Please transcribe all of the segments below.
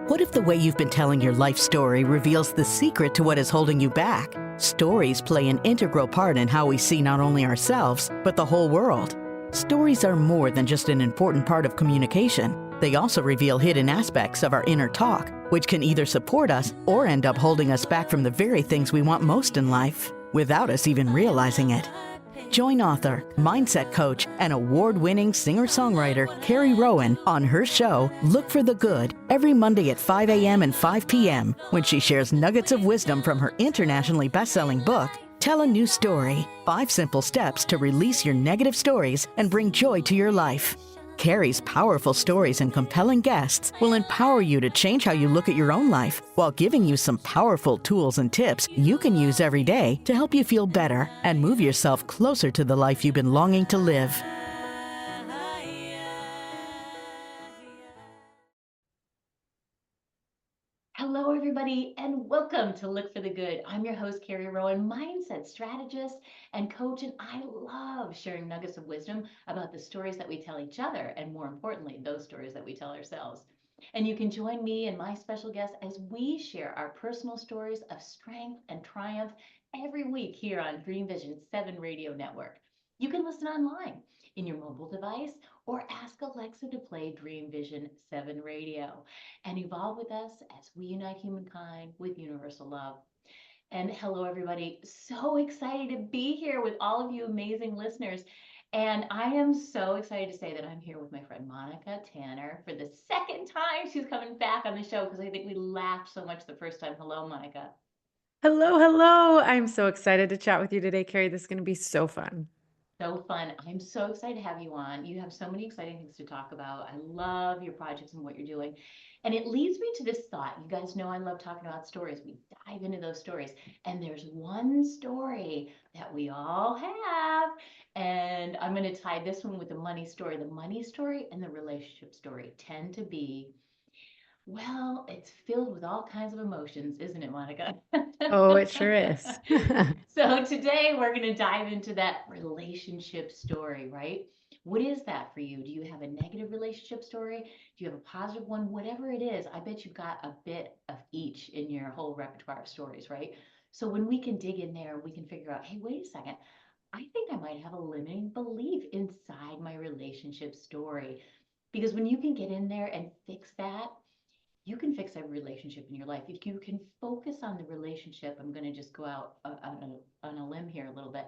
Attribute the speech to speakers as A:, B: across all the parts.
A: What if the way you've been telling your life story reveals the secret to what is holding you back? Stories play an integral part in how we see not only ourselves, but the whole world. Stories are more than just an important part of communication. They also reveal hidden aspects of our inner talk, which can either support us or end up holding us back from the very things we want most in life, without us even realizing it. Join author, mindset coach, and award-winning singer-songwriter Carrie Rowan on her show, Look for the Good, every Monday at 5 a.m. and 5 p.m. when she shares nuggets of wisdom from her internationally best-selling book, Tell a New Story, 5 Simple Steps to Release Your Negative Stories and Bring Joy to Your Life. Carrie's powerful stories and compelling guests will empower you to change how you look at your own life while giving you some powerful tools and tips you can use every day to help you feel better and move yourself closer to the life you've been longing to live.
B: Hello, everybody, and welcome to Look for the Good. I'm your host, Carrie Rowan, mindset strategist and coach, and I love sharing nuggets of wisdom about the stories that we tell each other, and more importantly, those stories that we tell ourselves. And you can join me and my special guest as we share our personal stories of strength and triumph every week here on Dream Vision 7 Radio Network. You can listen online in your mobile device or ask Alexa to play Dream Vision 7 Radio and evolve with us as we unite humankind with universal love. And hello, everybody. So excited to be here with all of you amazing listeners. And I am so excited to say that I'm here with my friend Monica Tanner for the second time. She's coming back on the show because I think we laughed so much the first time. Hello, Monica.
C: Hello, hello. I'm so excited to chat with you today, Carrie. This is going to be so fun.
B: So fun. I'm so excited to have you on. You have so many exciting things to talk about. I love your projects and what you're doing. And it leads me to this thought. You guys know I love talking about stories. We dive into those stories. And there's one story that we all have. And I'm going to tie this one with the money story. The money story and the relationship story tend to be, well, it's filled with all kinds of emotions, isn't it, Monica?
C: Oh, it sure is.
B: So today we're going to dive into that relationship story, right? What is that for you? Do you have a negative relationship story? Do you have a positive one? Whatever it is, I bet you've got a bit of each in your whole repertoire of stories, right? So when we can dig in there, we can figure out, hey, wait a second. I think I might have a limiting belief inside my relationship story. Because when you can get in there and fix that, you can fix every relationship in your life. If you can focus on the relationship, I'm going to just go out on a limb here a little bit,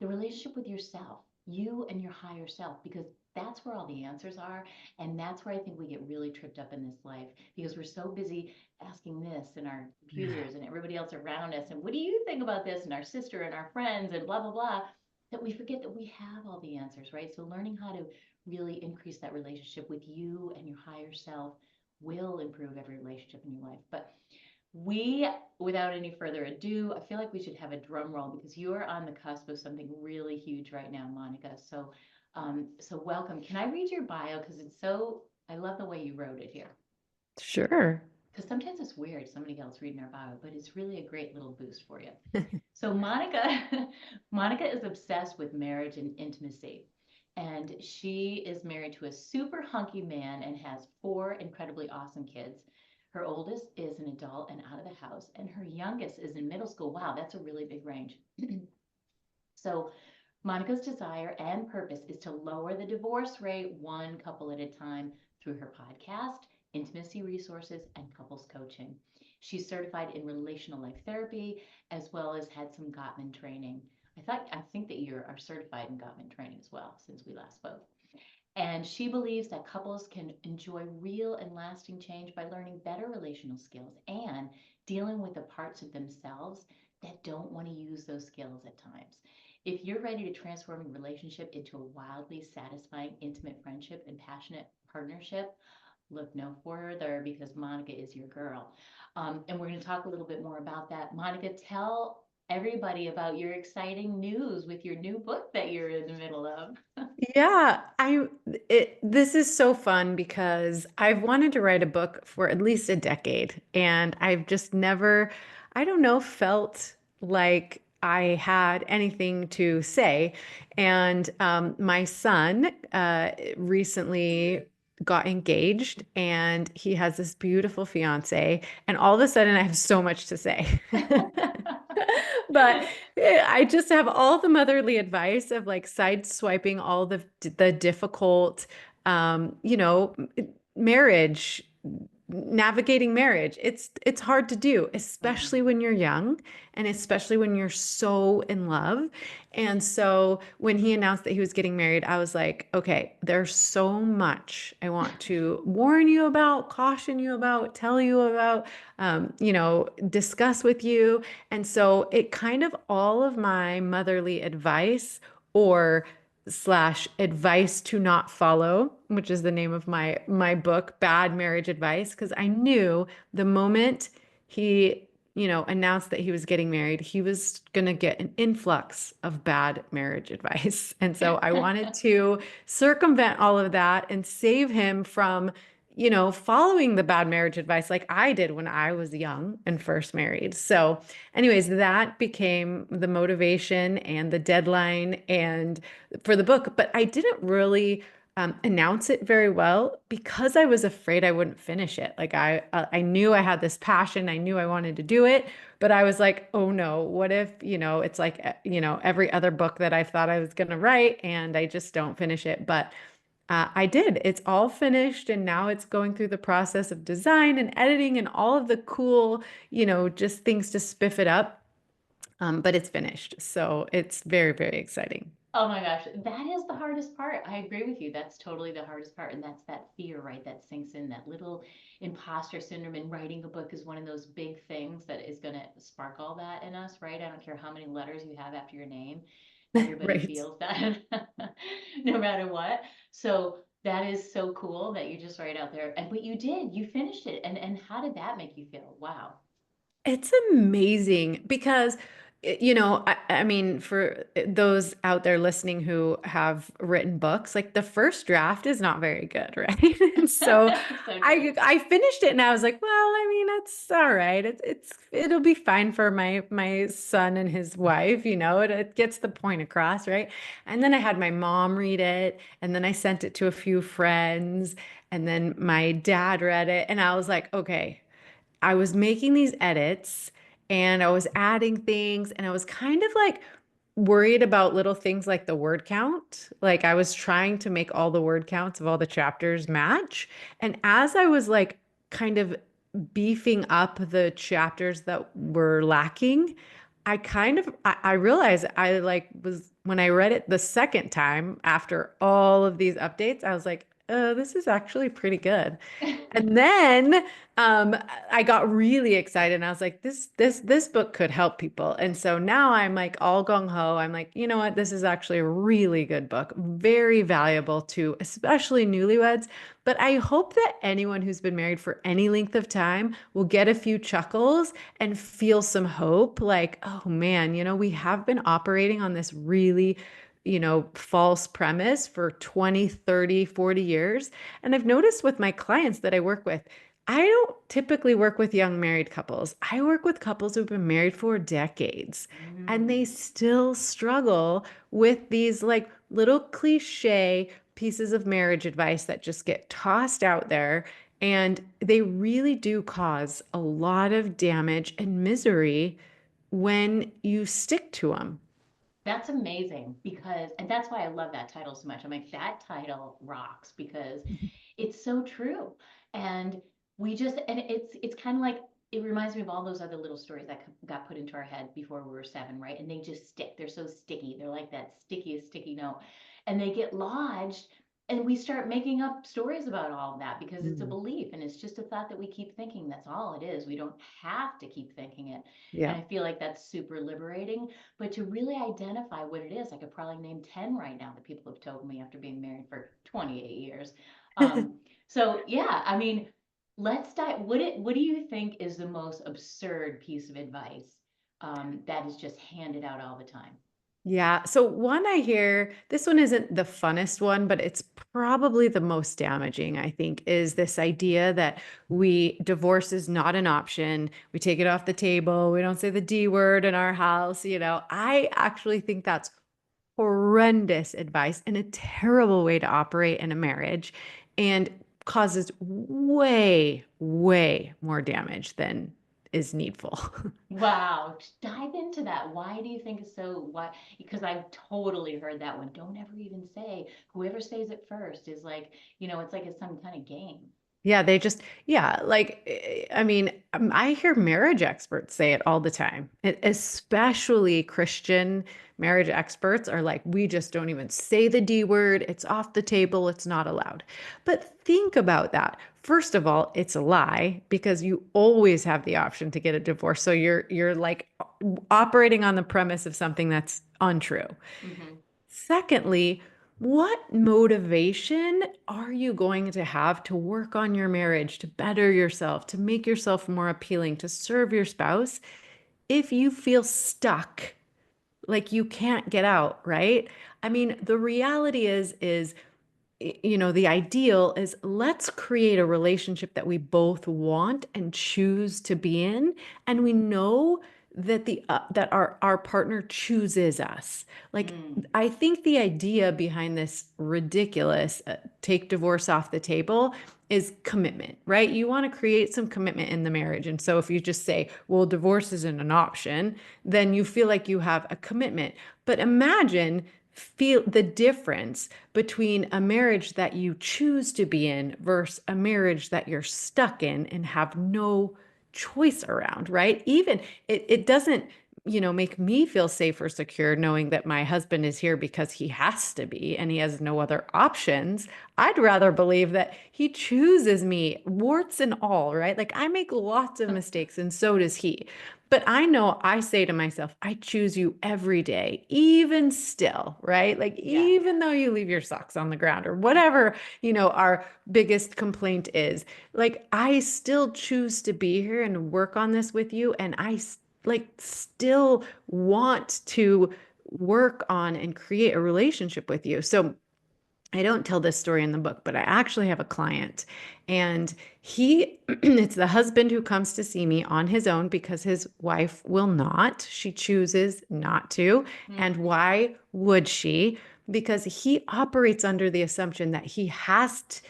B: the relationship with yourself, you and your higher self, because that's where all the answers are. And that's where I think we get really tripped up in this life because we're so busy asking this and our computers and everybody else around us. And what do you think about this? And our sister and our friends and blah, blah, blah, that we forget that we have all the answers, right? So learning how to really increase that relationship with you and your higher self will improve every relationship in your life. But we, without any further ado, I feel like we should have a drum roll because you are on the cusp of something really huge right now, Monica. So welcome. Can I read your bio? Because it's so, I love the way you wrote it here.
C: Sure.
B: Because sometimes it's weird, somebody else reading our bio, but it's really a great little boost for you. So Monica, Monica is obsessed with marriage and intimacy. And she is married to a super hunky man and has 4 incredibly awesome kids. Her oldest is an adult and out of the house, and her youngest is in middle school. Wow, that's a really big range. So Monica's desire and purpose is to lower the divorce rate one couple at a time through her podcast, intimacy resources, and couples coaching. She's certified in relational life therapy as well as had some Gottman training. I think that you are certified in Gottman training as well since we last spoke. And she believes that couples can enjoy real and lasting change by learning better relational skills and dealing with the parts of themselves that don't want to use those skills at times. If you're ready to transform your relationship into a wildly satisfying, intimate friendship and passionate partnership, look no further because Monica is your girl. And we're going to talk a little bit more about that. Monica, tell everybody about your exciting news with your new book that you're in the middle of.
C: Yeah, this is so fun because I've wanted to write a book for at least a decade, and I've just never, I don't know, felt like I had anything to say. And my son recently got engaged and he has this beautiful fiance. And all of a sudden, I have so much to say. But I just have all the motherly advice of like side swiping all the difficult, you know, marriage, navigating marriage. It's hard to do,
B: Yeah.
C: especially when you're young and especially when you're so in love. And so when he announced that he was getting married, I was like, okay, there's so much I want to warn you about, caution you about, tell you about, discuss with you. And so it kind of all of my motherly advice or slash advice to not follow, which is the name of my book, Bad Marriage Advice, because I knew the moment he, announced that he was getting married, he was going to get an influx of bad marriage advice. And so I wanted to circumvent all of that and save him from following the bad marriage advice like I did when I was young and first married. So, anyways, that became the motivation and the deadline and for the book. But I didn't really announce it very well because I was afraid I wouldn't finish it. Like I knew I had this passion, I knew I wanted to do it, but I was like, oh no, what if it's like every other book that I thought I was going to write and I just don't finish it. But I did. It's all finished, and now it's going through the process of design and editing and all of the cool, just things to spiff it up. But it's finished, so it's very, very exciting.
B: Oh my gosh, that is the hardest part. I agree with you. That's totally the hardest part. And that's that fear, right? That sinks in, that little imposter syndrome. And writing a book is one of those big things that is going to spark all that in us, right? I don't care how many letters you have after your name, everybody
C: Right.
B: feels that no matter what. So that is so cool that you just write out there. And but you did, you finished it. And how did that make you feel? Wow.
C: It's amazing because, I mean, for those out there listening who have written books, like the first draft is not very good, right? And so
B: So true.
C: I finished it and I was like, well, I mean, it's all right. It'll be fine for my son and his wife, it gets the point across, right? And then I had my mom read it, and then I sent it to a few friends, and then my dad read it, and I was like, okay. I was making these edits and I was adding things and I was kind of like worried about little things like the word count. Like I was trying to make all the word counts of all the chapters match. And as I was like kind of beefing up the chapters that were lacking, I realized I like was when I read it the second time after all of these updates, I was like, this is actually pretty good. And then um, I got really excited and I was like, this book could help people. And so now I'm like all gung ho. I'm like, you know what? This is actually a really good book, very valuable to especially newlyweds. But I hope that anyone who's been married for any length of time will get a few chuckles and feel some hope. Like, oh man, we have been operating on this really false premise for 20, 30, 40 years. And I've noticed with my clients that I work with, I don't typically work with young married couples. I work with couples who've been married for decades and they
B: Mm.
C: still struggle with these like little cliche pieces of marriage advice that just get tossed out there. And they really do cause a lot of damage and misery when you stick to them.
B: That's amazing because, and that's why I love that title so much. I'm like, that title rocks because it's so true. And and it's kind of like, it reminds me of all those other little stories that got put into our head before we were seven, right? And they just stick. They're so sticky. They're like that stickiest sticky note. And they get lodged, and we start making up stories about all of that because it's a
C: Mm.
B: belief and it's just a thought that we keep thinking. That's all it is. We don't have to keep thinking it. And
C: Yeah.
B: I feel like that's super liberating. But to really identify what it is, I could probably name 10 right now that people have told me after being married for 28 years. Um, so yeah, I mean, let's dive. What do you think is the most absurd piece of advice that is just handed out all the time?
C: Yeah. So one I hear, this one isn't the funnest one, but it's probably the most damaging, I think, is this idea that divorce is not an option. We take it off the table. We don't say the D word in our house. I actually think that's horrendous advice and a terrible way to operate in a marriage. And causes way, way more damage than is needful.
B: Wow, just dive into that. Why do you think it's so, why? Because I've totally heard that one. Don't ever even say, whoever says it first is like, it's like it's some kind of game.
C: Yeah, they just, yeah, like, I mean, I hear marriage experts say it all the time. Especially Christian marriage experts are like, we just don't even say the D word. It's off the table. It's not allowed. But think about that. First of all, it's a lie because you always have the option to get a divorce. So you're like operating on the premise of something that's untrue.
B: Hmm.
C: Secondly, what motivation are you going to have to work on your marriage, to better yourself, to make yourself more appealing, to serve your spouse if you feel stuck, like you can't get out, right? I mean, the reality is the ideal is let's create a relationship that we both want and choose to be in, and we know that that our partner chooses us. Like,
B: Mm,
C: I think the idea behind this ridiculous take divorce off the table is commitment, right? You want to create some commitment in the marriage. And so if you just say, well, divorce isn't an option, then you feel like you have a commitment. But imagine feel the difference between a marriage that you choose to be in versus a marriage that you're stuck in and have no choice around, right? Even it doesn't, make me feel safe or secure knowing that my husband is here because he has to be and he has no other options. I'd rather believe that he chooses me, warts and all, right? Like, I make lots of mistakes and so does he. But I know I say to myself, I choose you every day, even still, right? Like,
B: yeah.
C: even though you leave your socks on the ground or whatever, our biggest complaint is, like, I still choose to be here and work on this with you. And like still want to work on and create a relationship with you. So I don't tell this story in the book, but I actually have a client, and it's the husband who comes to see me on his own because his wife will not. She chooses not to. And
B: Mm,
C: why would she? Because he operates under the assumption that he has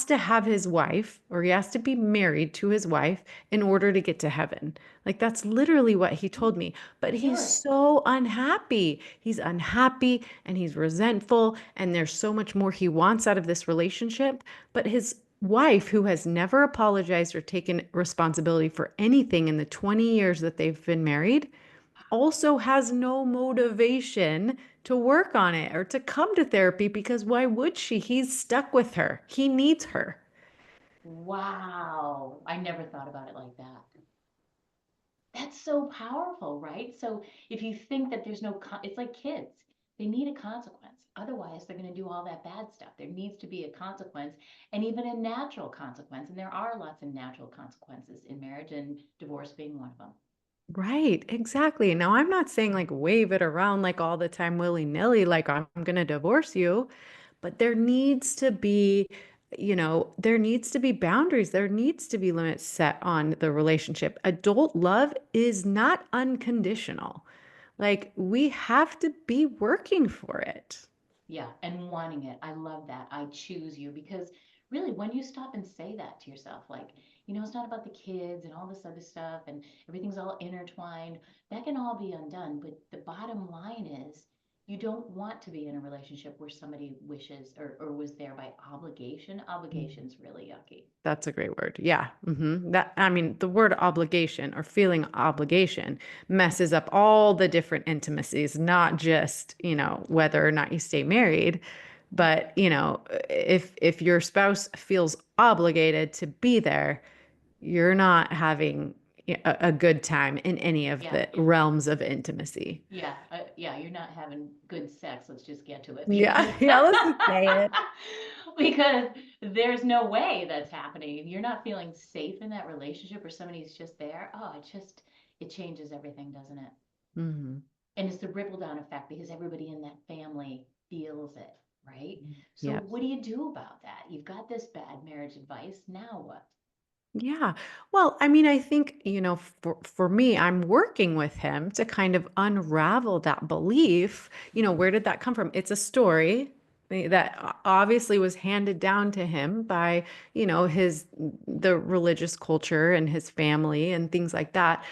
C: to have his wife, or he has to be married to his wife in order to get to heaven. Like, that's literally what he told me. But he's
B: really?
C: so unhappy. He's unhappy and he's resentful, and there's so much more he wants out of this relationship. But his wife, who has never apologized or taken responsibility for anything in the 20 years that they've been married, also has no motivation to work on it or to come to therapy because why would she? He's stuck with her. He needs her.
B: Wow. I never thought about it like that. That's so powerful, right? So if you think that there's no, it's like kids, they need a consequence. Otherwise, they're going to do all that bad stuff. There needs to be a consequence and even a natural consequence. And there are lots of natural consequences in marriage, and divorce being one of them.
C: Right, exactly. Now, I'm not saying like wave it around like all the time willy-nilly, like I'm going to divorce you, but there needs to be boundaries. There needs to be limits set on the relationship. Adult love is not unconditional. Like, we have to be working for it.
B: Yeah, and wanting it. I love that. I choose you because really, when you stop and say that to yourself, like, it's not about the kids and all this other stuff and everything's all intertwined, that can all be undone. But the bottom line is you don't want to be in a relationship where somebody wishes or was there by obligation. Obligation's really yucky.
C: That's a great word. Yeah. That, I mean, the word obligation or feeling obligation messes up all the different intimacies, not just, whether or not you stay married, but, if your spouse feels obligated to be there, you're not having a good time in any of
B: Yeah,
C: the realms of intimacy.
B: yeah, yeah, you're not having good sex. Let's just get to it
C: Yeah.
B: because
C: Yeah. Let's just say it.
B: because there's no way that's happening. If you're not feeling safe in that relationship or somebody's just there, oh, it changes everything, doesn't it?
C: Hmm.
B: And it's the ripple down effect because everybody in that family feels it, right? So
C: Yeah.
B: what do you do about that? You've got this bad marriage advice. Now what?
C: Yeah. Well, I mean, I think, for me, I'm working with him to kind of unravel that belief. Where did that come from? It's a story. that obviously was handed down to him by, the religious culture and his family and things like that.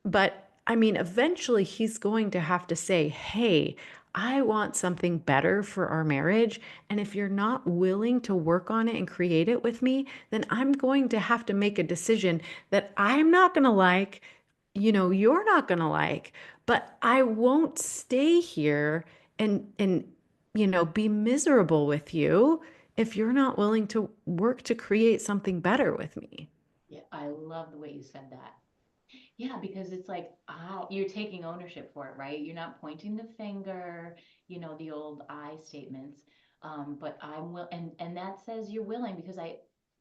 C: But I mean, eventually he's going to have to say, hey, I want something better for our marriage. And if you're not willing to work on it and create it with me, then I'm going to have to make a decision that I'm not going to like, you're not going to like, but I won't stay here and be miserable with you if you're not willing to work to create something better with me.
B: Yeah, I love the way you said that. Yeah, because it's like, you're taking ownership for it, right? You're not pointing the finger, the old I statements. But I'm will and that says you're willing because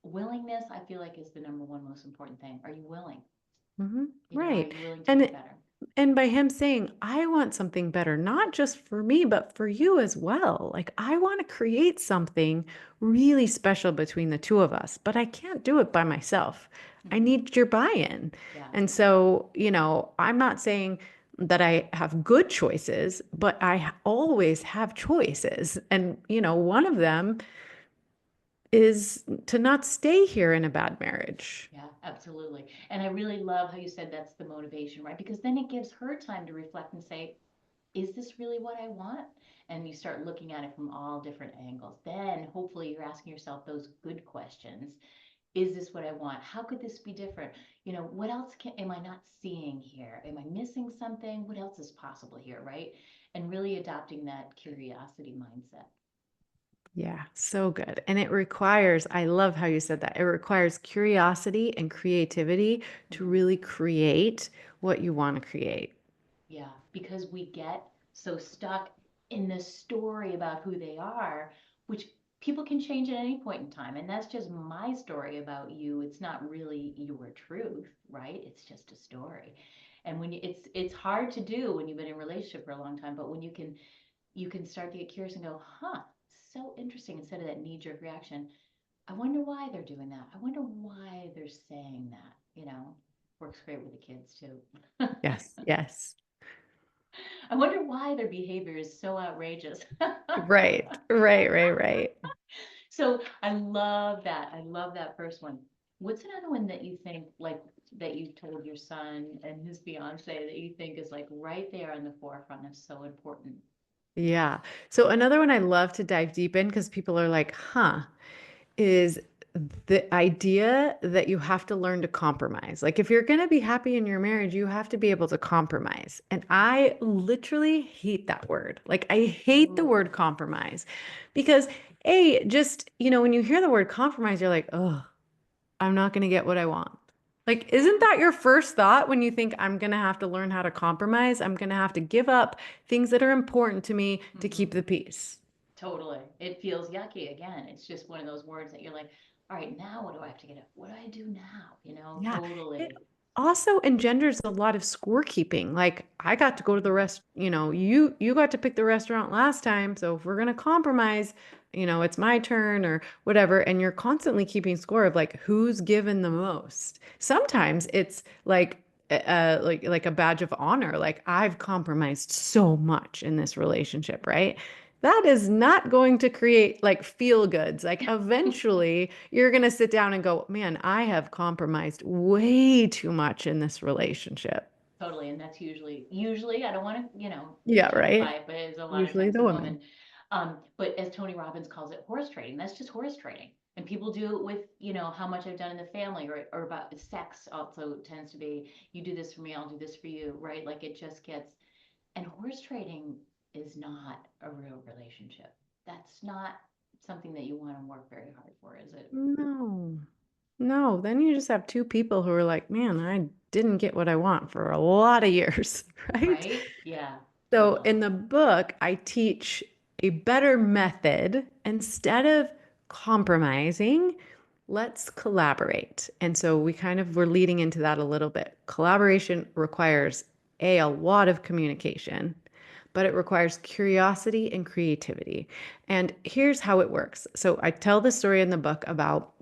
B: willingness, I feel like is the number one most important thing. Are you willing? Are
C: Right.
B: you willing to get
C: And
B: better?
C: and by him saying, I want something better, not just for me, but for you as well. Like, I want to create something really special between the two of us, but I can't do it by myself. I
B: Hmm.
C: need your buy-in.
B: Yeah,
C: And so, I'm not saying that I have good choices, but I always have choices. And, one of them is to not stay here in a bad marriage.
B: yeah, absolutely. And I really love how you said that's the motivation, right? Because then it gives her time to reflect and say, is this really what I want? And you start looking at it from all different angles. Then hopefully you're asking yourself those good questions. Is this what I want? How could this be different? What else am I not seeing here? Am I missing something? What else is possible here, right? And really adopting that curiosity mindset.
C: Yeah, so good. And I love how you said that. It requires curiosity and creativity to
B: Mhm.
C: really create what you want to create.
B: Yeah, because we get so stuck in the story about who they are, which people can change at any point in time. And that's just my story about you. It's not really your truth, right? It's just a story. And it's hard to do when you've been in a relationship for a long time, but when you can start to get curious and go, huh, so interesting, instead of that knee-jerk reaction. I wonder why they're doing that. I wonder why they're saying that, works great with the kids too.
C: Yes, yes.
B: I wonder why their behavior is so outrageous.
C: Right, right, right, right.
B: So I love that. I love that first one. What's another one that you think, like, that you told your son and his fiance that you think is like right there in the forefront of so important?
C: Yeah. So another one I love to dive deep in because people are like, huh, is the idea that you have to learn to compromise. Like, if you're going to be happy in your marriage, you have to be able to compromise. And I literally hate that word. Like, I hate the
B: Ooh,
C: word compromise because, just, when you hear the word compromise, you're like, oh, I'm not going to get what I want. Like, isn't that your first thought when you think I'm going to have to learn how to compromise? I'm going to have to give up things that are important to me to keep
B: hmm,
C: the peace.
B: totally. It feels yucky again. It's just one of those words that you're like, all right, now what do I have to get up? What do I do now?
C: Yeah. It
B: Totally.
C: also engenders a lot of scorekeeping. Like, I got to go to the rest, you got to pick the restaurant last time, so if we're going to compromise, it's my turn or whatever, and you're constantly keeping score of like who's given the most. Sometimes it's like a badge of honor, like I've compromised so much in this relationship, right? That is not going to create like feel goods. Like, eventually you're going to sit down and go, man, I have compromised way too much in this relationship.
B: Totally, and that's usually I don't want to,
C: Yeah,
B: generify
C: right.
B: it, but it's a lot of
C: Usually
B: times
C: the
B: the
C: woman.
B: woman. But as Tony Robbins calls it, horse trading. That's just horse trading. And people do it with, how much I've done in the family, or about sex also tends to be, you do this for me, I'll do this for you, right? Like it just gets, and horse trading is not a real relationship. That's not something that you want to work very hard for, is it?
C: No, no. Then you just have two people who are like, man, I didn't get what I want for a lot of years, right?
B: Right? Yeah,
C: So
B: totally.
C: in the book, I teach a better method. Instead of compromising, let's collaborate. And so we kind of were leading into that a little bit. Collaboration requires a lot of communication, but it requires curiosity and creativity. And here's how it works. So I tell the story in the book about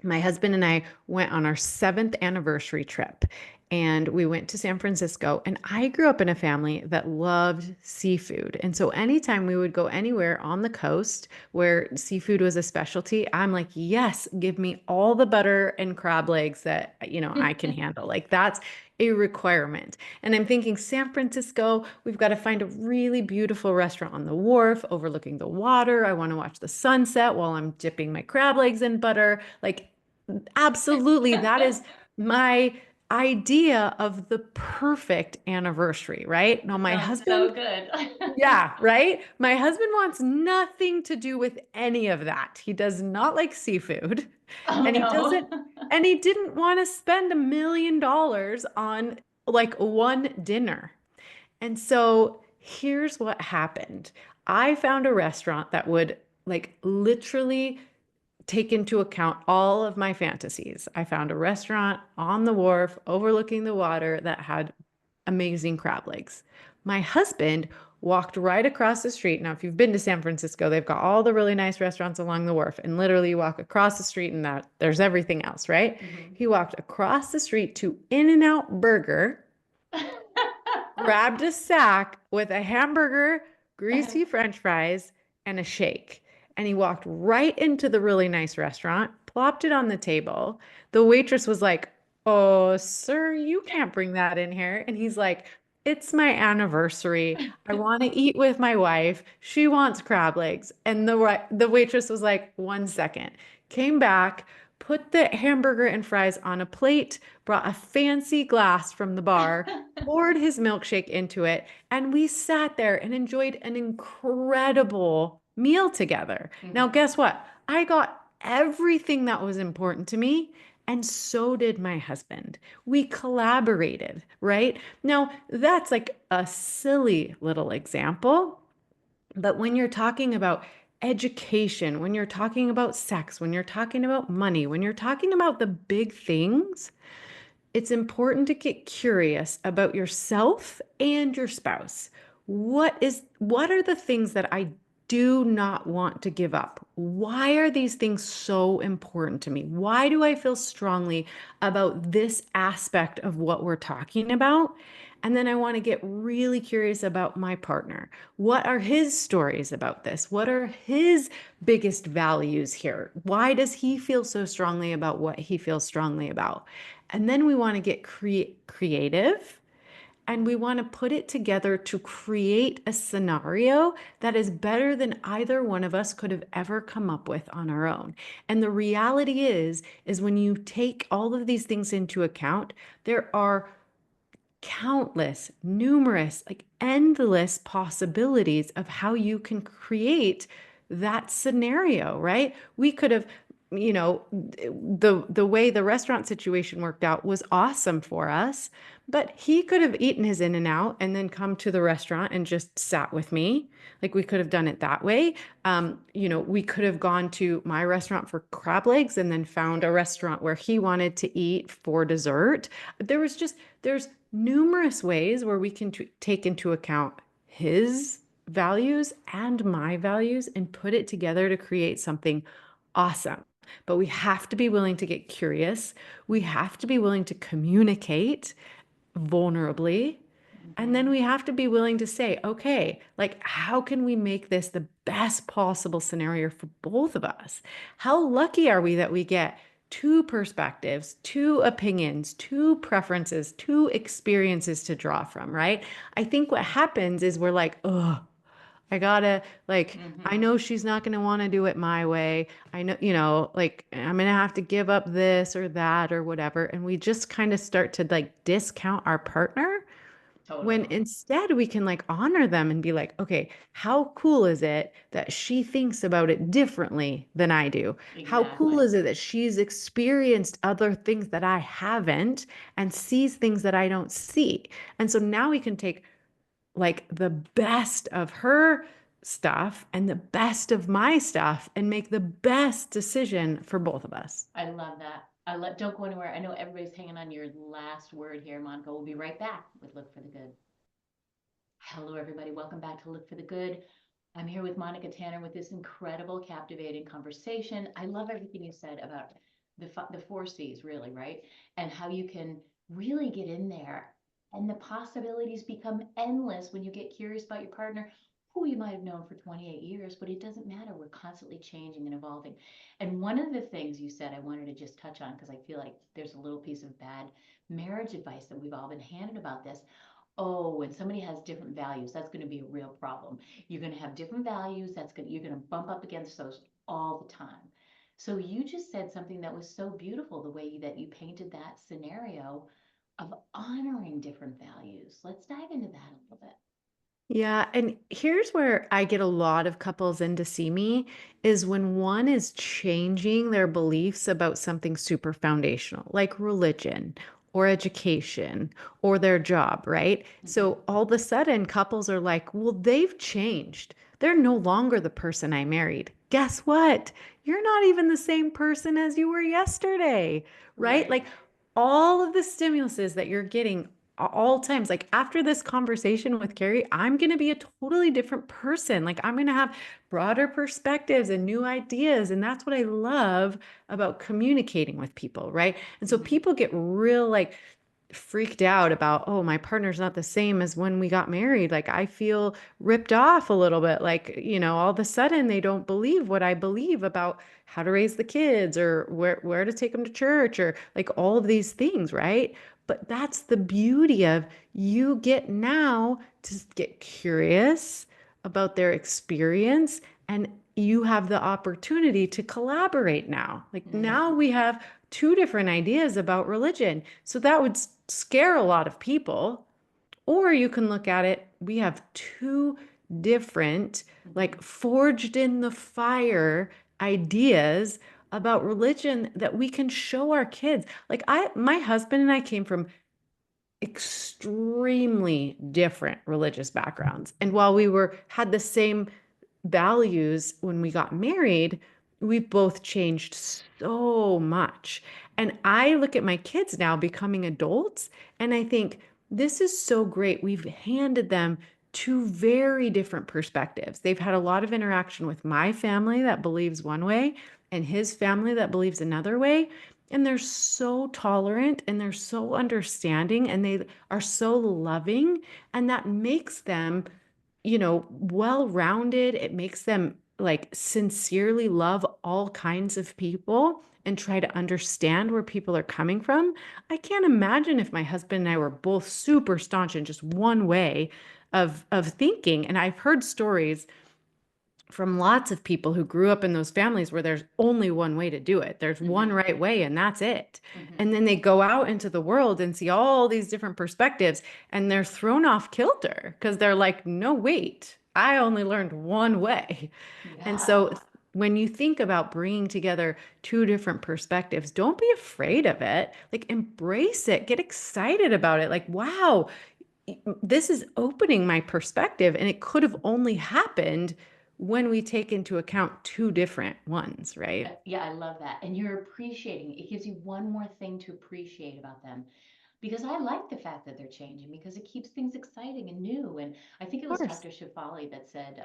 C: my husband and I went on our seventh anniversary trip. and we went to San Francisco. And I grew up in a family that loved seafood. And so anytime we would go anywhere on the coast where seafood was a specialty, I'm like, yes, give me all the butter and crab legs that, I can handle. Like that's a requirement. And I'm thinking San Francisco, we've got to find a really beautiful restaurant on the wharf overlooking the water. I want to watch the sunset while I'm dipping my crab legs in butter. Like, absolutely. That is my idea of the perfect anniversary, right? Now, my
B: Sounds so
C: husband,
B: good.
C: yeah, right? My husband wants nothing to do with any of that. He does not like seafood,
B: Oh
C: and
B: no.
C: he didn't want to spend $1 million on like one dinner. And so here's what happened. I found a restaurant that would like literally take into account all of my fantasies. I found a restaurant on the wharf overlooking the water that had amazing crab legs. My husband walked right across the street. Now, if you've been to San Francisco, they've got all the really nice restaurants along the wharf, and literally you walk across the street and there's everything else, right?
B: Mhm.
C: He walked across the street to In-N-Out Burger, grabbed a sack with a hamburger, greasy French fries, and a shake. And he walked right into the really nice restaurant, plopped it on the table. The waitress was like, "Oh, sir, you can't bring that in here." And he's like, "It's my anniversary. I want to eat with my wife. She wants crab legs." And the waitress was like, "1 second." Came back, put the hamburger and fries on a plate, brought a fancy glass from the bar, poured his milkshake into it, and we sat there and enjoyed an incredible meal together. Now,
B: Mhm.
C: guess what? I got everything that was important to me, and so did my husband. We collaborated, right? Now, that's like a silly little example, but when you're talking about education, when you're talking about sex, when you're talking about money, when you're talking about the big things, it's important to get curious about yourself and your spouse. What are the things that I do not want to give up? Why are these things so important to me? Why do I feel strongly about this aspect of what we're talking about? And then I want to get really curious about my partner. What are his stories about this? What are his biggest values here? Why does he feel so strongly about what he feels strongly about? And then we want to get creative, and we want to put it together to create a scenario that is better than either one of us could have ever come up with on our own. And the reality is when you take all of these things into account, there are countless, numerous, like endless possibilities of how you can create that scenario, right? We could have, the way the restaurant situation worked out was awesome for us, but he could have eaten his In-N-Out and then come to the restaurant and just sat with me. Like we could have done it that way. We could have gone to my restaurant for crab legs and then found a restaurant where he wanted to eat for dessert. There's numerous ways where we can take into account his values and my values and put it together to create something awesome. But we have to be willing to get curious. We have to be willing to communicate vulnerably. And then
B: Mhm.
C: we have to be willing to say, okay, like, how can we make this the best possible scenario for both of us? How lucky are we that we get two perspectives, two opinions, two preferences, two experiences to draw from, right? I think what happens is we're like, oh, I gotta, like, I
B: Mhm.
C: know she's not gonna want to do it my way. I know, like, I'm gonna have to give up this or that or whatever. And we just kind of start to like discount our partner when
B: Totally.
C: instead we can like honor them and be like, okay, how cool is it that she thinks about it differently than I do? How cool
B: Exactly.
C: is it that she's experienced other things that I haven't and sees things that I don't see? And so now we can take like the best of her stuff and the best of my stuff and make the best decision for both of us.
B: I love that. Don't go anywhere. I know everybody's hanging on your last word here, Monica. We'll be right back with Look for the Good. Hello, everybody. Welcome back to Look for the Good. I'm here with Monica Tanner with this incredible, captivating conversation. I love everything you said about the four C's, really, right? And how you can really get in there. And the possibilities become endless when you get curious about your partner, who you might have known for 28 years, but it doesn't matter. We're constantly changing and evolving. And one of the things you said I wanted to just touch on, because I feel like there's a little piece of bad marriage advice that we've all been handed about this. Oh, when somebody has different values, that's going to be a real problem. You're going to have different values. You're going to bump up against those all the time. So you just said something that was so beautiful, the way that you painted that scenario of honoring different values. Let's dive into that a little bit.
C: Yeah, and here's where I get a lot of couples in to see me is when one is changing their beliefs about something super foundational, like religion or education or their job, right?
B: Mm-hmm.
C: So all of a sudden, couples are like, well, they've changed. They're no longer the person I married. Guess what? You're not even the same person as you were yesterday, right?
B: Right.
C: Like all of the stimuluses that you're getting all times. Like after this conversation with Carrie, I'm going to be a totally different person. Like I'm going to have broader perspectives and new ideas. And that's what I love about communicating with people, right? And so
B: Mm-hmm.
C: people get real like freaked out about, oh, my partner's not the same as when we got married. Like I feel ripped off a little bit. Like, all of a sudden they don't believe what I believe about how to raise the kids or where to take them to church or like all of these things, right? But that's the beauty of you get now to get curious about their experience and you have the opportunity to collaborate now. Like now
B: Mm-hmm.
C: we have two different ideas about religion. So that would scare a lot of people. Or you can look at it, we have two different,
B: Mm-hmm.
C: like forged in the fire ideas about religion that we can show our kids. Like my husband and I came from extremely different religious backgrounds. And while we had the same values when we got married, we've both changed so much. And I look at my kids now becoming adults, and I think this is so great. We've handed them two very different perspectives. They've had a lot of interaction with my family that believes one way and his family that believes another way. And they're so tolerant and they're so understanding and they are so loving. And that makes them well-rounded. It makes them like sincerely love all kinds of people and try to understand where people are coming from. I can't imagine if my husband and I were both super staunch in just one way of thinking. And I've heard stories from lots of people who grew up in those families where there's only one way to do it. There's one
B: Mm-hmm.
C: right way and that's it.
B: Mm-hmm.
C: And then they go out into the world and see all these different perspectives and they're thrown off kilter because they're like, no, wait, I only learned one way. And
B: Yeah.
C: so when you think about bringing together two different perspectives, don't be afraid of it. Like embrace it, get excited about it. Like, wow, this is opening my perspective and it could have only happened when we take into account two different ones, right?
B: Yeah, I love that. And you're appreciating it. It gives you one more thing to appreciate about them. Because I like the fact that they're changing because it keeps things exciting and new. And I think it
C: Of
B: was
C: course.
B: Dr. Shafali that said,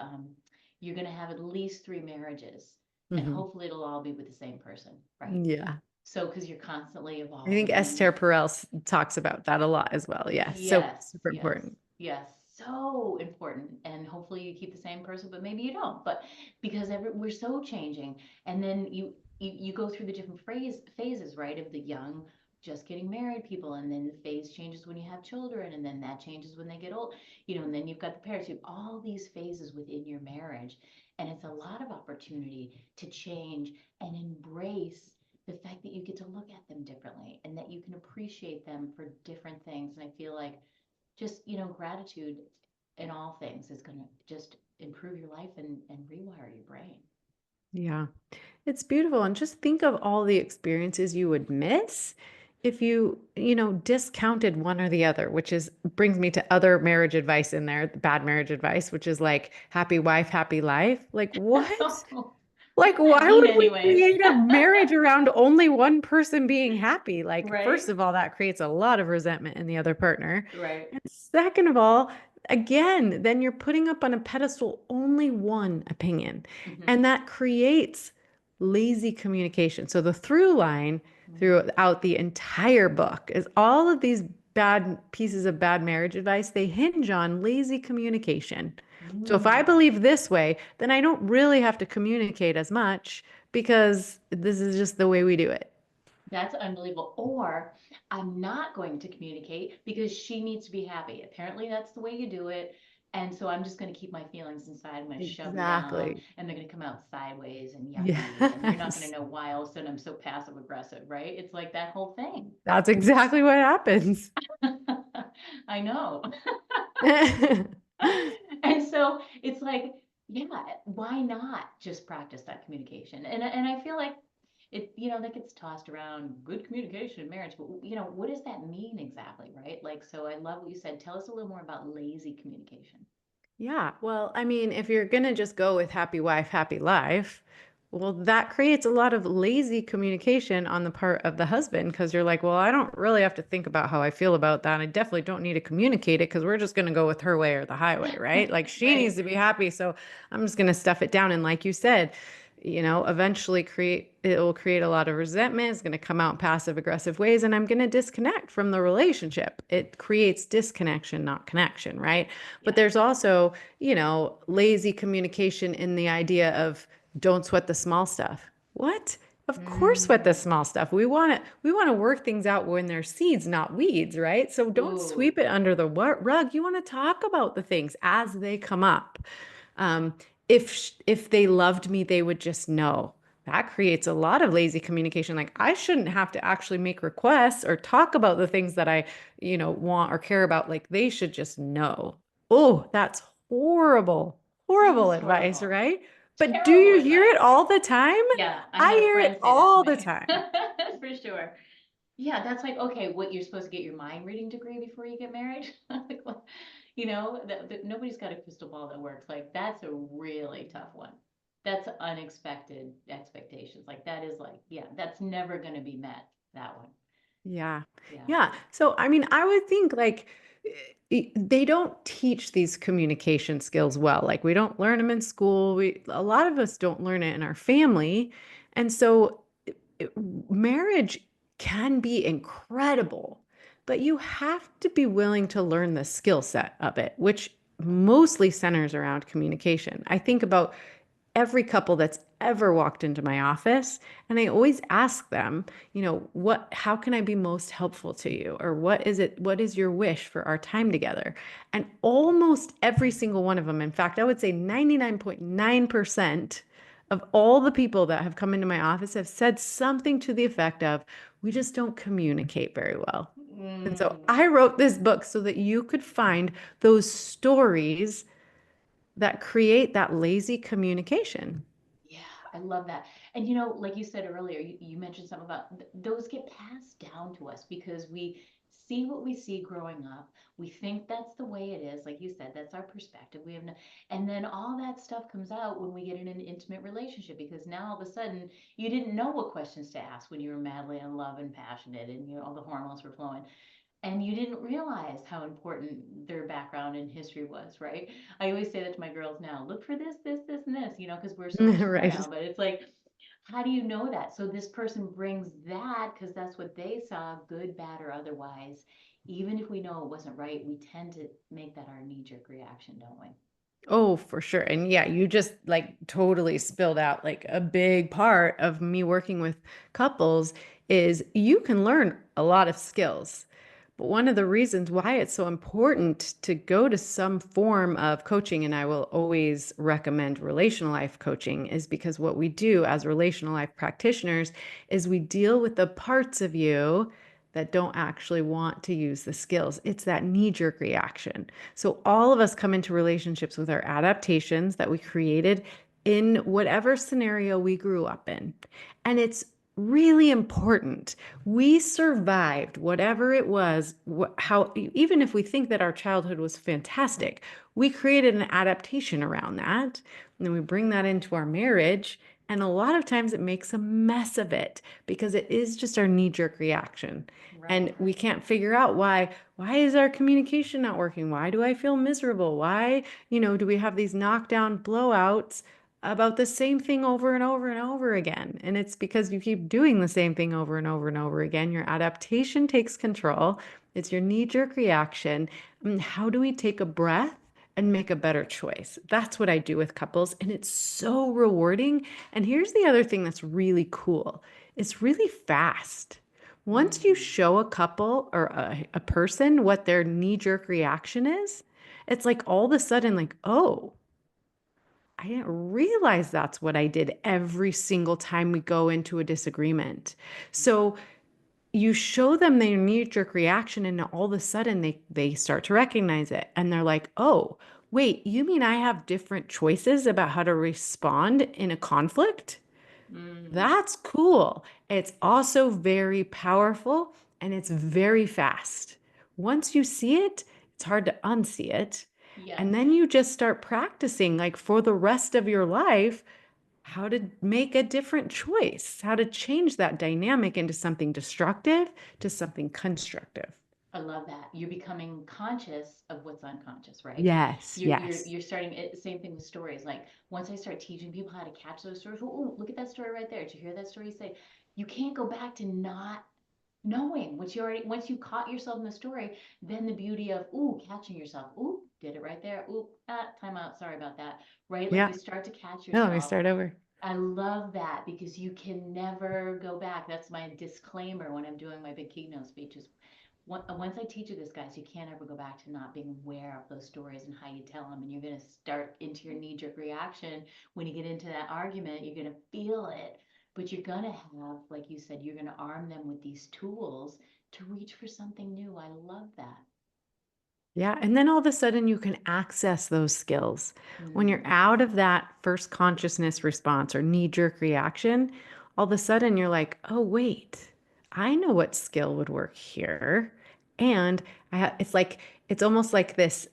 B: you're going to have at least 3 marriages, and
C: Hmm.
B: hopefully it'll all be with the same person, right?
C: Yeah.
B: So, because you're constantly
C: I think
B: evolving.
C: Esther Perel talks about that a lot as well. Yeah. So
B: Yes,
C: super
B: yes,
C: important.
B: yes. So important. And hopefully you keep the same person, but maybe you don't. But because we're so changing. And then you go through the different phases, right? Of the young, just getting married people. And then the phase changes when you have children. And then that changes when they get old, and then you've got the parents. You have all these phases within your marriage. And it's a lot of opportunity to change and embrace the fact that you get to look at them differently and that you can appreciate them for different things. And I feel like just, gratitude in all things is going to just improve your life and rewire your brain.
C: Yeah. It's beautiful. And just think of all the experiences you would miss if you discounted one or the other, which is brings me to other marriage advice in there, the bad marriage advice, which is like happy wife, happy life. Like what?
B: What
C: Like,
B: does that
C: why
B: mean,
C: would we
B: anyways?
C: create a marriage around only one person being happy? Like, first
B: Right?
C: of all, that creates a lot of resentment in the other partner.
B: Right.
C: And second of all, again, then you're putting up on a pedestal only one opinion.
B: Hmm.
C: And that creates lazy communication. So the through line throughout the entire book is all of these bad pieces of bad marriage advice, they hinge on lazy communication. So if I
B: Mm.
C: believe this way, then I don't really have to communicate as much because this is just the way we do it.
B: That's unbelievable. Or I'm not going to communicate because she needs to be happy. Apparently, that's the way you do it. And so I'm just going to keep my feelings inside. I'm going to shove them down
C: Exactly.
B: and they're going to come out sideways and yucky. And you're not going to
C: Yes.
B: know why all of a sudden I'm so passive aggressive, right? It's like that whole thing.
C: That's exactly what happens.
B: I know. And so it's like, yeah, why not just practice that communication? And I feel like it, that gets tossed around, good communication in marriage, but what does that mean exactly, right? Like, so I love what you said. Tell us a little more about lazy communication.
C: Yeah, well, I mean, if you're gonna just go with happy wife, happy life, well, that creates a lot of lazy communication on the part of the husband because you're like, well, I don't really have to think about how I feel about that. I definitely don't need to communicate it because we're just gonna go with her way or the highway, right? Like she needs
B: Right.
C: to be happy, so I'm just gonna stuff it down. And like you said, eventually it will create a lot of resentment. It's going to come out in passive aggressive ways, and I'm going to disconnect from the relationship. It creates disconnection, not connection, right? But
B: Yeah.
C: there's also, lazy communication in the idea of don't sweat the small stuff. What? Of course, sweat the
B: Mm.
C: small stuff. We want to work things out when there's seeds, not weeds, right? So don't
B: Ooh.
C: sweep it under the rug. You want to talk about the things as they come up. Um, if they loved me, they would just know. That creates a lot of lazy communication. Like I shouldn't have to actually make requests or talk about the things that I, want or care about. Like they should just know. Oh, that's horrible,
B: That
C: horrible
B: is
C: advice,
B: horrible.
C: right? But do
B: Terrible
C: you hear
B: advice.
C: it all the time?
B: Yeah, I
C: I
B: had a
C: hear it
B: friend say that to
C: all the
B: me.
C: time.
B: For sure. Yeah, that's like, okay, what you're supposed to get your mind reading degree before you get married? Like, what- that nobody's got a crystal ball that works. Like, that's a really tough one. That's unexpected expectations. Like, that is like, yeah, that's never going to be met, that one.
C: Yeah.
B: Yeah.
C: Yeah. So, I mean, I would think like they don't teach these communication skills well. Like we don't learn them in school. A lot of us don't learn it in our family. And so it- marriage can be incredible, but you have to be willing to learn the skill set of it, which mostly centers around communication. I think about every couple that's ever walked into my office and I always ask them, how can I be most helpful to you, or what is your wish for our time together? And almost every single one of them, in fact I would say 99.9% of all the people that have come into my office have said something to the effect of, we just don't communicate very well. And so
B: Mm.
C: I wrote this book so that you could find those stories that create that lazy communication.
B: Yeah, I love that. And like you said earlier, you mentioned something about those get passed down to us because we see what we see growing up. We think that's the way it is. Like you said, that's our perspective. We have no, and then all that stuff comes out when we get in an intimate relationship because now all of a sudden you didn't know what questions to ask when you were madly in love and passionate and all the hormones were flowing and you didn't realize how important their background and history was, right? I always say that to my girls now, look for this, and this, because we're so much more now,
C: Right.
B: but it's like, how do you know that? So this person brings that because that's what they saw, good, bad, or otherwise. Even if we know it wasn't right, we tend to make that our knee-jerk reaction, don't we?
C: Oh, for sure. And yeah, you just like totally spilled out like a big part of me working with couples is you can learn a lot of skills. But one of the reasons why it's so important to go to some form of coaching, and I will always recommend relational life coaching, is because what we do as relational life practitioners is we deal with the parts of you that don't actually want to use the skills. It's that knee-jerk reaction. So all of us come into relationships with our adaptations that we created in whatever scenario we grew up in. And it's really important. We survived whatever it was, how even if we think that our childhood was fantastic, we created an adaptation around that. And then we bring that into our marriage. And a lot of times it makes a mess of it because it is just our knee-jerk reaction. And
B: Right.
C: we can't figure out why is our communication not working? Why do I feel miserable? Why, do we have these knockdown blowouts? about the same thing over and over and over again. And it's because you keep doing the same thing over and over and over again. Your adaptation takes control. It's your knee-jerk reaction. And how do we take a breath and make a better choice? That's what I do with couples. And it's so rewarding. And here's the other thing that's really cool. It's really fast. Once you
B: Mm.
C: show a couple or a person what their knee-jerk reaction is, it's like all of a sudden, like, oh, I didn't realize that's what I did every single time we go into a disagreement. So you show them their knee-jerk reaction, and all of a sudden they start to recognize it. And they're like, oh, wait, you mean I have different choices about how to respond in a conflict?
B: Mm.
C: That's cool. It's also very powerful and it's very fast. Once you see it, it's hard to unsee it. And
B: Yes.
C: then you just start practicing, like for the rest of your life, how to make a different choice, how to change that dynamic into something destructive to something constructive.
B: I love that. You're becoming conscious of what's unconscious, right?
C: Yes,
B: You're you're
C: yes.
B: you're starting it, same thing with stories. Like once I start teaching people how to catch those stories, oh, look at that story right there. Did you hear that story? You say you can't go back to not knowing what you already once you caught yourself in the story, then the beauty of ooh, catching yourself. Ooh, did it right there. Ooh, time out. Sorry about that. Right? Like
C: Yeah.
B: you start to catch
C: No, let me
B: yourself.
C: start over.
B: I love that because you can never go back. That's my disclaimer when I'm doing my big keynote speeches. Once I teach you this, guys, you can't ever go back to not being aware of those stories and how you tell them. And you're going to start into your knee jerk reaction. When you get into that argument, you're going to feel it. But you're going to have, like you said, you're going to arm them with these tools to reach for something new. I love that.
C: Yeah. And then all of a sudden you can access those skills. When you're
B: Mm.
C: out of that first consciousness response or knee-jerk reaction, all of a sudden you're like, oh, wait, I know what skill would work here. And it's like, it's almost like this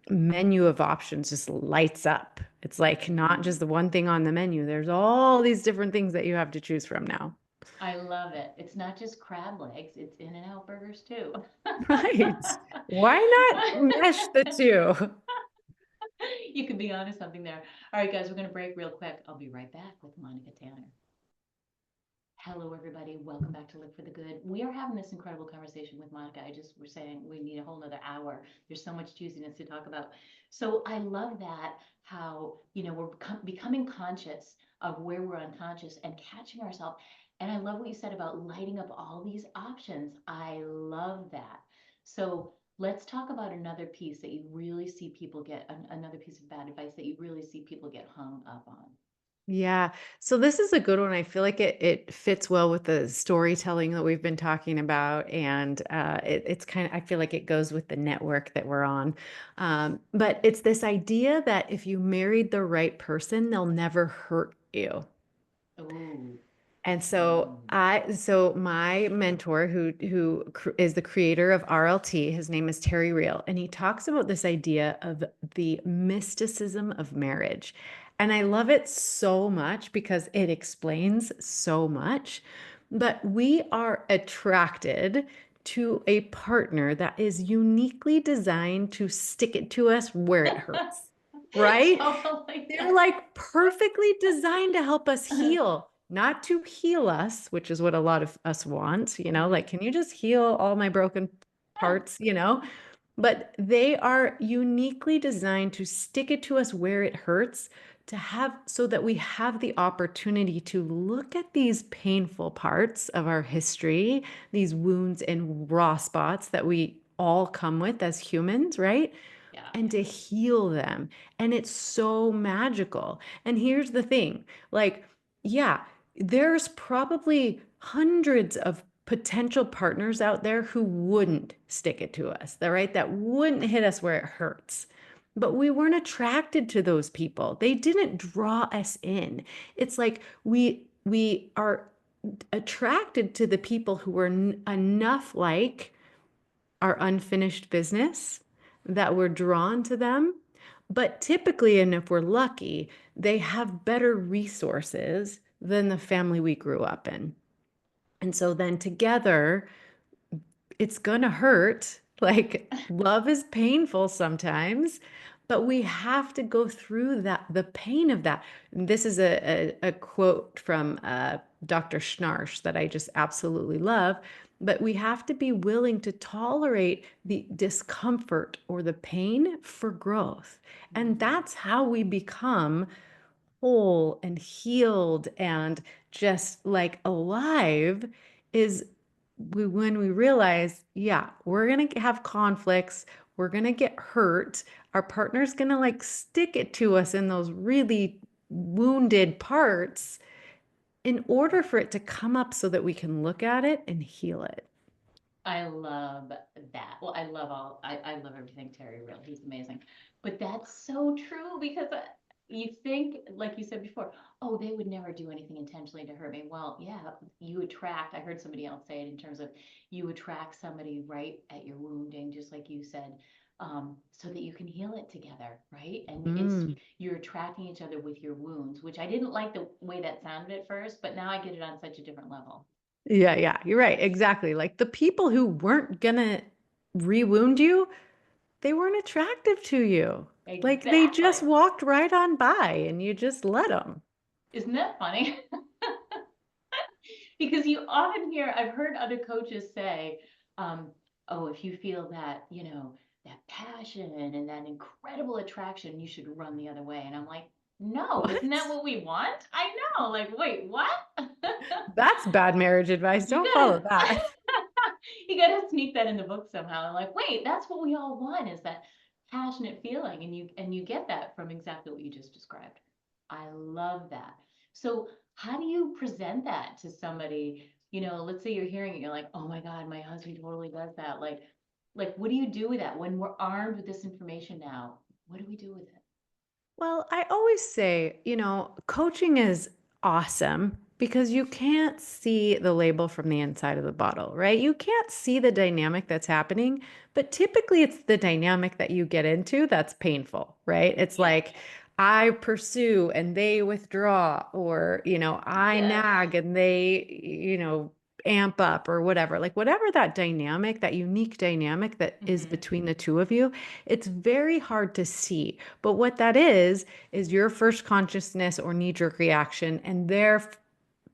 C: menu of options just lights up. It's like not just
B: Mm.
C: the one thing on the menu. There's all these different things that you have to choose from now.
B: I love it. It's not just crab legs, it's In and Out burgers too.
C: Right. Why not mesh the two?
B: You can be onto something there. All right, guys, we're going to break real quick. I'll be right back with Monica Tanner. Hello, everybody. Welcome back to Live for the Good. We are having this incredible conversation with Monica. I just was saying we need a whole nother hour. There's so much juiciness to talk about. So I love that how, we're becoming conscious of where we're unconscious and catching ourselves. And I love what you said about lighting up all these options. I love that. So let's talk about another piece that you really see people get, another piece of bad advice that you really see people get hung up on.
C: Yeah. So this is a good one. I feel like it fits well with the storytelling that we've been talking about, and it's kind of I feel like it goes with the network that we're on. But it's this idea that if you married the right person, they'll never hurt you.
B: Oh,
C: And so
B: mm,
C: so my mentor is the creator of RLT, his name is Terry Real, and he talks about this idea of the mysticism of marriage. And I love it so much because it explains so much. But we are attracted to a partner that is uniquely designed to stick it to us where it hurts, right?
B: totally.
C: They're like perfectly designed to help us heal, not to heal us, which is what a lot of us want, like,
B: Mhm.
C: can you just heal all my broken parts? But they are uniquely designed to stick it to us where it hurts, to have so that we have the opportunity to look at these painful parts of our history, these wounds and raw spots that we all come with as humans, right?
B: Yeah.
C: And to heal them. And it's so magical. And here's the thing, like, yeah, there's probably hundreds of potential partners out there who wouldn't stick it to us, right? That wouldn't hit us where it hurts. But we weren't attracted to those people. They didn't draw us in. It's like we are attracted to the people who are enough like our unfinished business that we're drawn to them. But typically, and if we're lucky, they have better resources than the family we grew up in. And so then together, it's going to hurt. Like love is painful sometimes, but we have to go through that, the pain of that. And this is a quote from Dr. Schnarch that I just absolutely love. But we have to be willing to tolerate the discomfort or the pain for growth. And that's how we become whole and healed and just like alive, is when we realize, yeah, we're going to have conflicts, we're going to get hurt, our partner's going to like stick it to us in those really wounded parts in order for it to come up so that we can look at it and heal it.
B: I love that. Well, I love everything Terry Real. He's amazing. But that's so true because you think, like you said before, oh, they would never do anything intentionally to hurt me. Well, yeah, you attract, I heard somebody else say it in terms of you attract somebody right at your wounding, just like you said, so that you can heal it together, right? And you're attracting each other with your wounds, which I didn't like the way that sounded at first, but now I get it on such a different level.
C: Yeah, you're right. Exactly. Like the people who weren't gonna re-wound you, they weren't attractive to you. Like they just
B: Exactly.
C: walked right on by and you just let them.
B: Isn't that funny? Because you often hear, I've heard other coaches say, oh, if you feel that, that passion and that incredible attraction, you should run the other way. And I'm like, no,
C: What?
B: isn't that what we want? I know. Like, wait, what?
C: That's bad marriage advice.
B: You
C: Don't follow
B: gotta,
C: that.
B: you gotta sneak that in the book somehow. I'm like, wait, that's what we all want, is that passionate feeling. And you get that from exactly what you just described. I love that. So how do you present that to somebody? Let's say you're hearing it, you're like, oh my God, my husband totally does that. Like, what do you do with that when we're armed with this information now? What do we do with it?
C: Well, I always say, coaching is awesome because you can't see the label from the inside of the bottle, right? You can't see the dynamic that's happening, but typically it's the dynamic that you get into that's painful, right? It's
B: Yeah.
C: like I pursue and they withdraw, or, I
B: Yes.
C: nag and they, amp up or whatever. Like whatever that dynamic, that unique dynamic that is between the two of you, it's very hard to see. But what that is your first consciousness or knee jerk reaction and their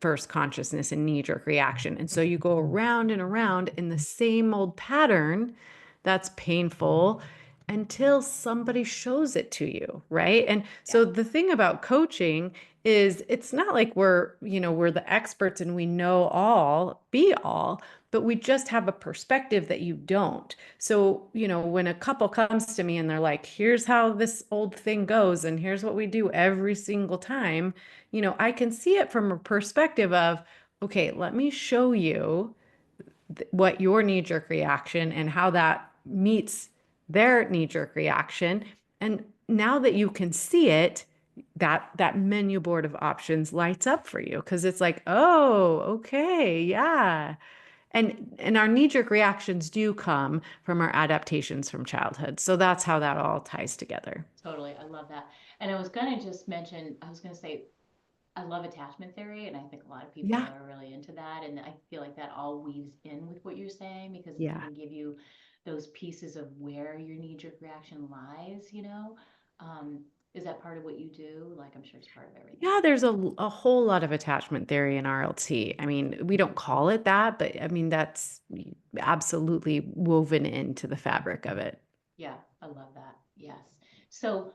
C: first consciousness and knee jerk reaction. And so you go around and around in the same old pattern that's painful until somebody shows it to you, right? And so
B: Yeah.
C: the thing about coaching is it's not like we're the experts and we know all, be all, but we just have a perspective that you don't. So, when a couple comes to me and they're like, here's how this old thing goes, and here's what we do every single time, I can see it from a perspective of, okay, let me show you what your knee jerk reaction and how that meets their knee jerk reaction. And now that you can see it, that menu board of options lights up for you because it's like, oh, okay, yeah. And our knee-jerk reactions do come from our adaptations from childhood. So that's how that all ties together.
B: Totally. I love that. And I was going to just mention, I was going to say, I love attachment theory, and I think a lot of people
C: Yeah.
B: are really into that. And I feel like that all weaves in with what you're saying because it can
C: Yeah.
B: even give you those pieces of where your knee-jerk reaction lies. Um, is that part of what you do? Like, I'm sure it's part of everything.
C: Yeah, there's a whole lot of attachment theory in RLT. I mean, we don't call it that, but I mean, that's absolutely woven into the fabric of it.
B: Yeah, I love that. Yes. So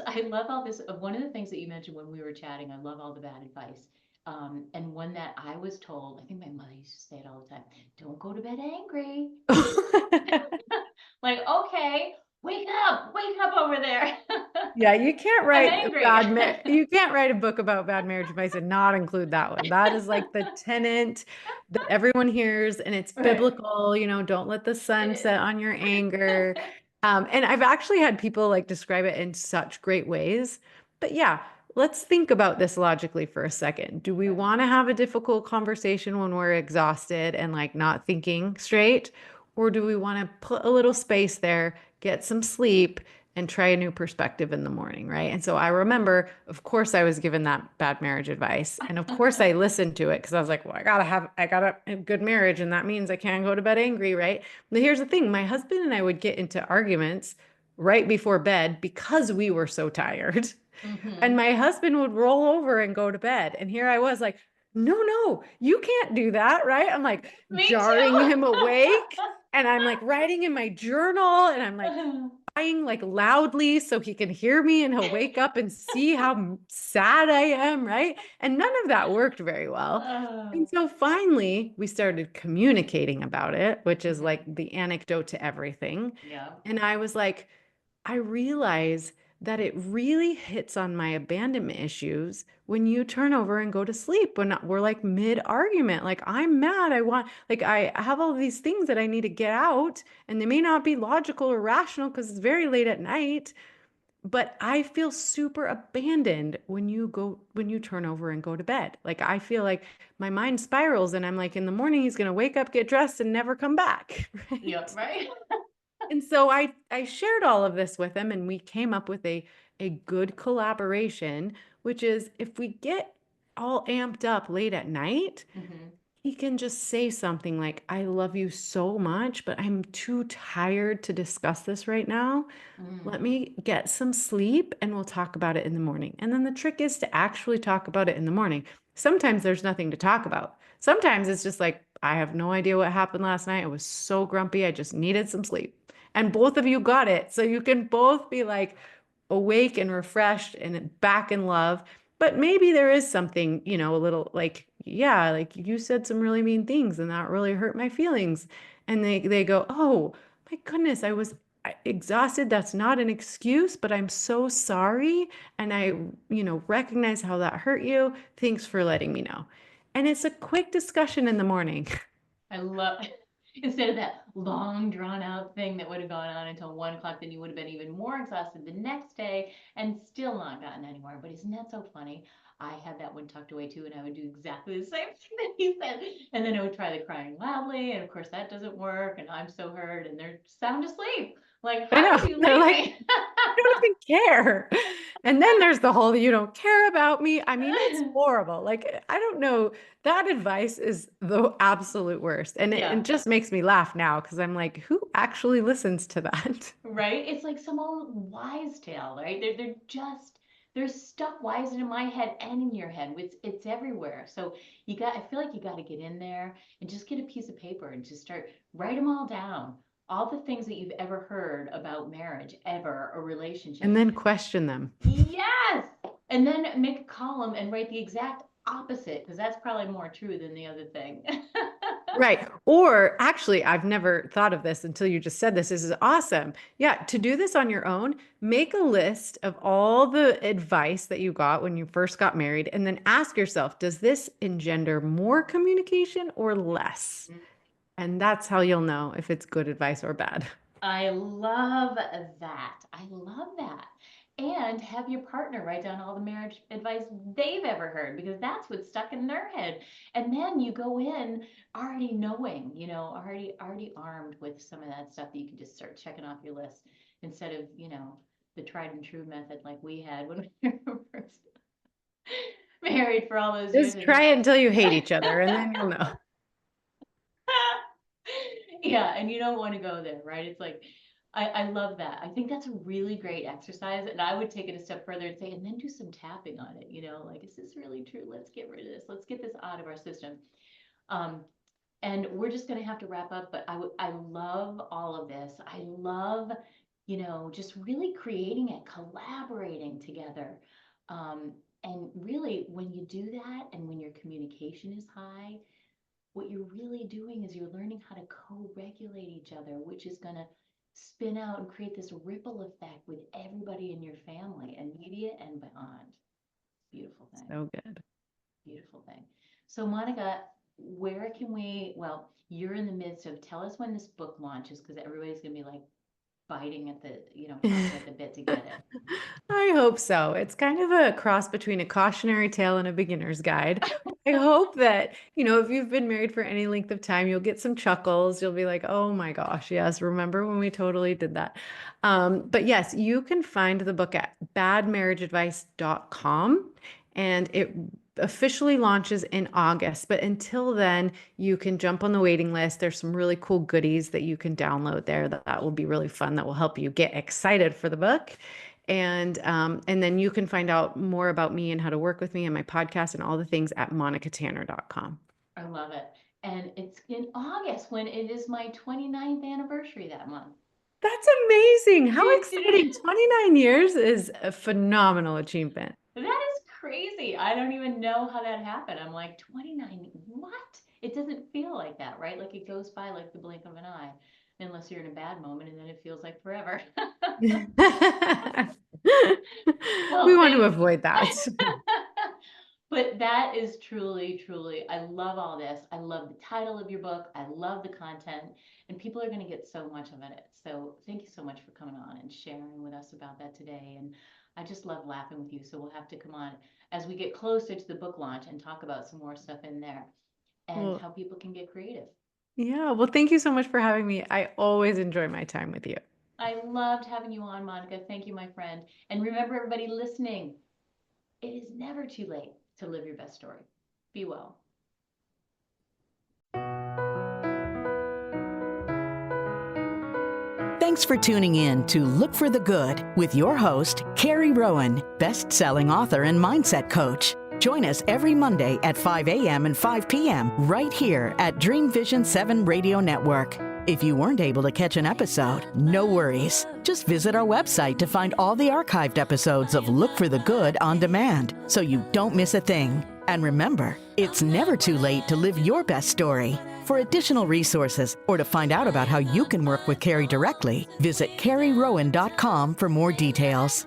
B: I love all this. One of the things that you mentioned when we were chatting, I love all the bad advice. And one that I was told, I think my mother used to say it all the time, don't go to bed angry. Like, okay, wake up over there.
C: Yeah, you can't
B: I'm
C: write a
B: angry.
C: you can't write a book about bad marriage advice and not include that one. That is like the tenant that everyone hears, and it's
B: Right.
C: biblical, don't let the
B: It
C: sun
B: is.
C: set on your anger. And I've actually had people like describe it in such great ways. But yeah, let's think about this logically for a second. Do we
B: Okay.
C: want to have a difficult conversation when we're exhausted and like not thinking straight? Or do we want to put a little space there, get some sleep, and try a new perspective in the morning, right? And so I remember, of course, I was given that bad marriage advice. And of course, I listened to it because I was like, well, I got a good marriage, and that means I can't go to bed angry, right? But here's the thing, my husband and I would get into arguments right before bed because we were so tired. And
B: Mm-hmm.
C: my husband would roll over and go to bed. And here I was like, no, you can't do that, right? I'm like
B: Me
C: jarring him awake. And I'm like writing in my journal and I'm like
B: too.
C: crying like loudly so he can hear me and he'll wake up and see how sad I am, right? And none of that worked very well. And
B: Oh.
C: so finally we started communicating about it, which is like
B: Mm-hmm.
C: the anecdote to everything.
B: Yeah.
C: And I was like, I realize that it really hits on my abandonment issues when you turn over and go to sleep when we're like mid argument. Like, I'm mad. Like, I have all these things that I need to get out, and they may not be logical or rational because it's very late at night. But I feel super abandoned when you turn over and go to bed. Like, I feel like my mind spirals, and I'm like, in the morning, he's going to wake up, get dressed, and never come back.
B: Yep.
C: Right.
B: Right.
C: And so I shared all of this with him and we came up with a good collaboration, which is if we get all amped up late at night,
B: Mm-hmm.
C: he can just say something like, I love you so much, but I'm too tired to discuss this right now.
B: Mm.
C: Let me get some sleep and we'll talk about it in the morning. And then the trick is to actually talk about it in the morning. Sometimes there's nothing to talk about. Sometimes it's just like, I have no idea what happened last night. I was so grumpy. I just needed some sleep. And both of you got it. So you can both be like awake and refreshed and back in love. But maybe there is something, a little like, yeah, like you said some really mean things and that really hurt my feelings. And they go, oh my goodness, I was exhausted. That's not an excuse, but I'm so sorry. And I, recognize how that hurt you. Thanks for letting me know. And it's a quick discussion in the morning.
B: I love instead of that long drawn out thing that would have gone on until 1 o'clock, then you would have been even more exhausted the next day and still not gotten anywhere. But isn't that so funny? I had that one tucked away too, and I would do exactly the same thing that he said. And then I would try the crying loudly, and of course that doesn't work, and I'm so hurt, and they're sound asleep. Like,
C: I
B: how
C: know.
B: did you
C: They're
B: leave
C: like,
B: me?
C: don't even care. And then there's the whole, you don't care about me. I mean, it's horrible. Like, I don't know. That advice is the absolute worst. And it
B: Yeah.
C: just makes me laugh now because I'm like, who actually listens to that?
B: Right? It's like some old wise tale, right? They're just they're stuck wise in my head and in your head. It's everywhere. So I feel like you got to get in there and just get a piece of paper and just start write them all down. All the things that you've ever heard about marriage, ever, a
C: And
B: relationship.
C: then question them.
B: Yes. And then make a column and write the exact opposite, because that's probably more true than the other thing.
C: Right. Or actually, I've never thought of this until you just said this. This is awesome. Yeah. To do this on your own, make a list of all the advice that you got when you first got married, and then ask yourself, does this engender more communication or less? And that's how you'll know if it's good advice or bad.
B: I love that. I love that. And have your partner write down all the marriage advice they've ever heard, because that's what's stuck in their head. And then you go in already knowing, already armed with some of that stuff that you can just start checking off your list instead of, the tried and true method like we had when we were first married for all those years
C: Just
B: and
C: try
B: just
C: it until you hate each other, and then you'll know.
B: yeah, and you don't want to go there, right? It's like, I love that. I think that's a really great exercise. And I would take it a step further and say, and then do some tapping on it, like, is this really true? Let's get rid of this. Let's get this out of our system. Um, and we're just going to have to wrap up, but I love all of this. I love, just really creating it, collaborating together. And really, when you do that and when your communication is high, what you're really doing is you're learning how to co-regulate each other, which is going to spin out and create this ripple effect with everybody in your family, immediate and beyond. Beautiful thing.
C: So good.
B: Beautiful thing. So, Monica, where can well, you're in the midst of, tell us when this book launches, because everybody's going to be like biting at the, chomping at the bit to get it.
C: I hope so. It's kind of a cross between a cautionary tale and a beginner's guide. I hope that, if you've been married for any length of time, you'll get some chuckles. You'll be like, oh my gosh, yes, remember when we totally did that? But yes, you can find the book at badmarriageadvice.com. And it officially launches in August, but until then, you can jump on the waiting list. There's some really cool goodies that you can download there that will be really fun, that will help you get excited for the book. And then you can find out more about me and how to work with me and my podcast and all the things at monicatanner.com.
B: I love it. And it's in August when it is my 29th anniversary that month.
C: That's amazing. How
B: Did-
C: exciting. 29 years is a phenomenal achievement.
B: That is crazy. I don't even know how that happened. I'm like, 29, what? It doesn't feel like that, right? Like it goes by like the blink of an eye, unless you're in a bad moment and then it feels like forever.
C: We want to avoid that.
B: But that is truly, truly, I love all this. I love the title of your book. I love the content, and people are going to get so much of it. So thank you so much for coming on and sharing with us about that today. And I just love laughing with you. So we'll have to come on as we get closer to the book launch and talk about some more stuff in there and how people can get creative.
C: Yeah. Well, thank you so much for having me. I always enjoy my time with you.
B: I loved having you on, Monica. Thank you, my friend. And remember, everybody listening, it is never too late to live your best story. Be well.
A: Thanks for tuning in to Look for the Good with your host, Carrie Rowan, best-selling author and mindset coach. Join us every Monday at 5 a.m. and 5 p.m. right here at Dream Vision 7 Radio Network. If you weren't able to catch an episode, no worries. Just visit our website to find all the archived episodes of Look for the Good on demand, so you don't miss a thing. And remember, it's never too late to live your best story. For additional resources or to find out about how you can work with Carrie directly, visit carrierowan.com for more details.